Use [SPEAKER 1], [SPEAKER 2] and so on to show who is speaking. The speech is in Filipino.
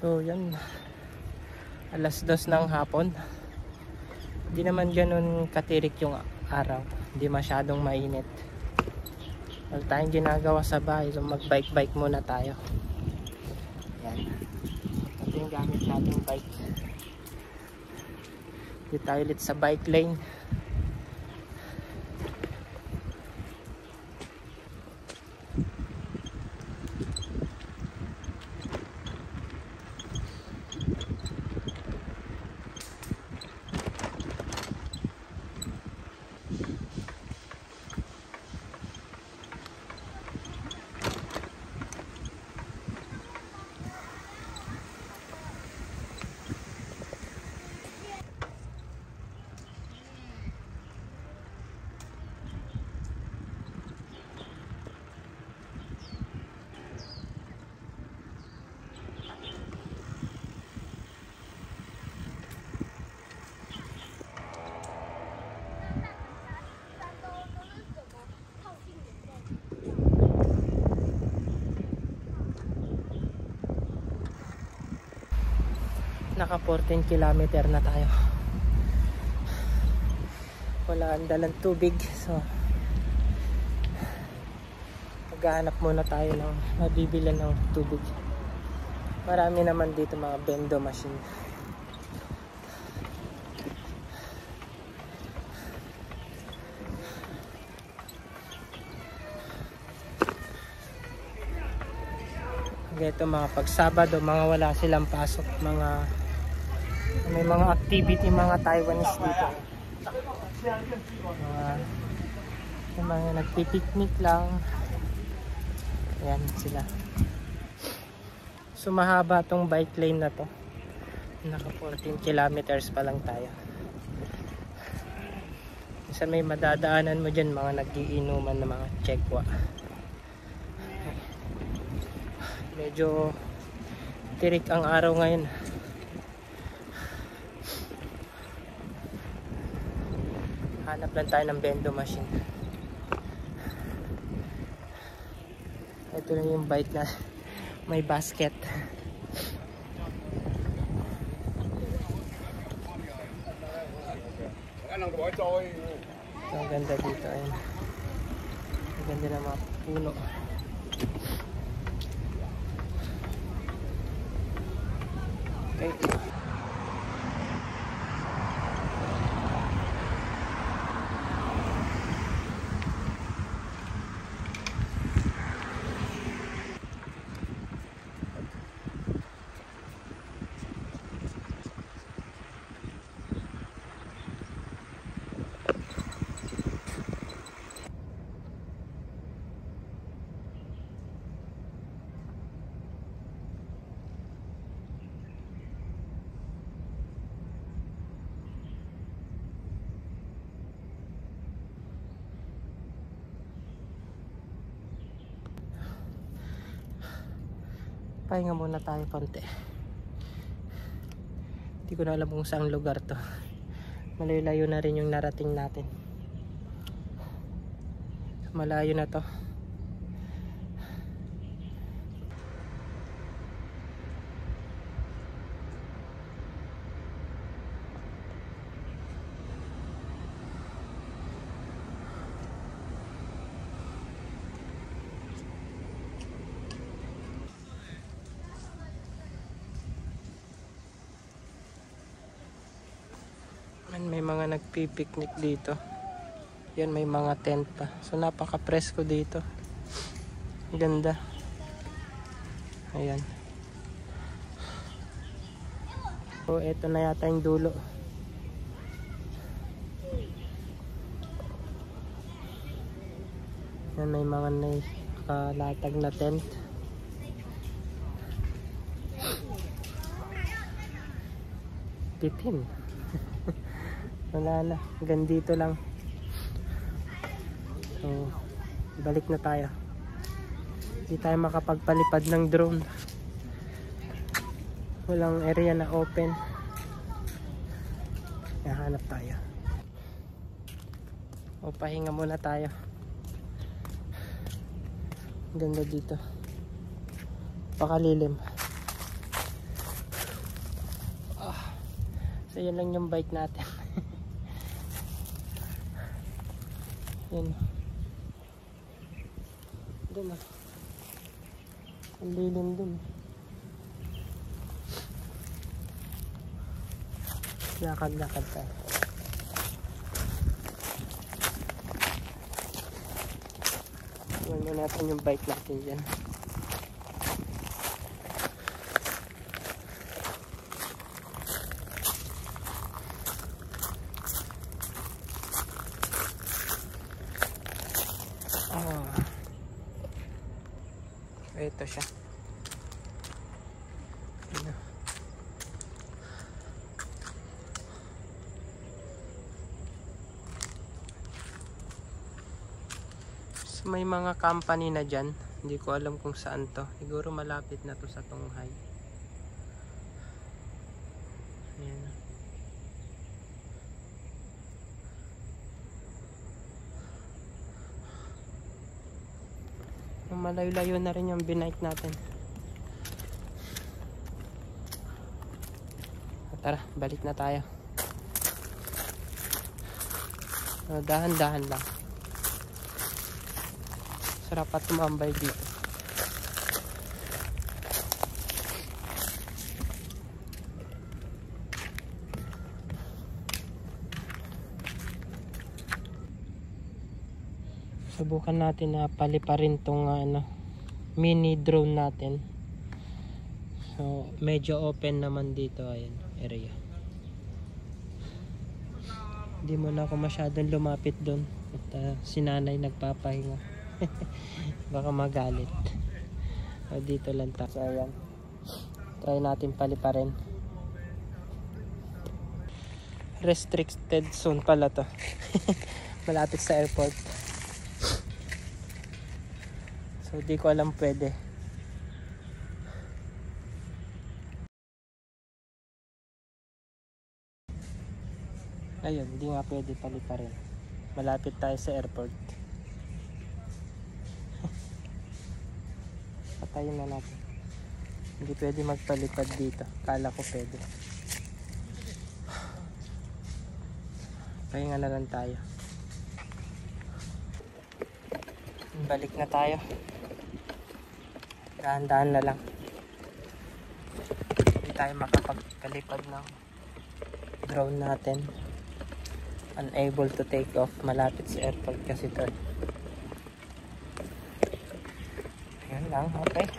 [SPEAKER 1] So yan, alas 2 ng hapon. Hindi naman ganun katirik yung araw, hindi masyadong mainit. Wala tayong ginagawa sa bahay, so mag bike muna tayo. Yan, ito yung gamit nating bike. Dito tayo ulit sa bike lane. Naka 14 kilometer na tayo. Wala ang dalang tubig, so maghahanap muna tayo ng mabibilan ng tubig. Marami naman dito mga bendo machine. Ito mga pag Sabado, mga wala silang pasok, may mga activity mga Taiwanese dito. Mga nagpipiknik lang. Ayan sila. So mahaba tong bike lane na to. Naka 14 kilometers pa lang tayo. Isa may madadaanan mo dyan, mga nagiinuman na mga Chekwa. Medyo tirik ang araw ngayon. Hanap lang tayo ng bendo machine. Ito lang yung bike na may basket. Ang ganda dito. Ayun. Ang ganda ng mga puno. Okay. Pahinga muna tayo konti. Hindi ko na alam kung saang lugar to. Malayo-layo na rin yung narating natin. Malayo na to. May mga nagpipiknik dito. Yan, may mga tent pa. So napaka-presko dito. Ganda. Ayan. So eto na yata yung dulo. Yan, may mga nakalatag na tent. Titim. Wala na, hanggang dito lang. So balik na tayo. Hindi tayo makapagpalipad ng drone. Walang area na open. Nahanap tayo. O pahinga muna tayo. Ganda dito. Pakalilim. So yan lang yung bike natin. Yan. Doon ah. Ang lilim dun. Lakad-lakad tayo. Iwan mo natin yung bike natin dyan. Ito siya. Ano? So, may mga company na dyan. Hindi ko alam kung saan to. Siguro malapit na to sa Tunghay. Ayan. Malayo-layo na rin yung binike natin. Tara, balik na tayo. Dahan-dahan lang. Sarap at tumambay dito. Subukan natin na paliparin tong mini drone natin. So medyo open naman dito, ayan, area. Hindi mo na ako masyadong lumapit doon at si nanay nagpapahinga. Baka magalit. So, dito lang tayo. So ayan, try natin paliparin. Restricted zone pala to. Malapit sa airport. So di ko alam pwede. Ayun, hindi nga pwede paliparin. Malapit tayo sa airport. Patayin na natin. Hindi pwede magpalipad dito. Kala ko pwede. Pahinga na lang tayo. Balik na tayo. Dahan-dahan na lang. Hindi tayo makapagpalipad ng drone natin. Unable to take off. Malapit sa airport kasi ito. Ayan lang, okay.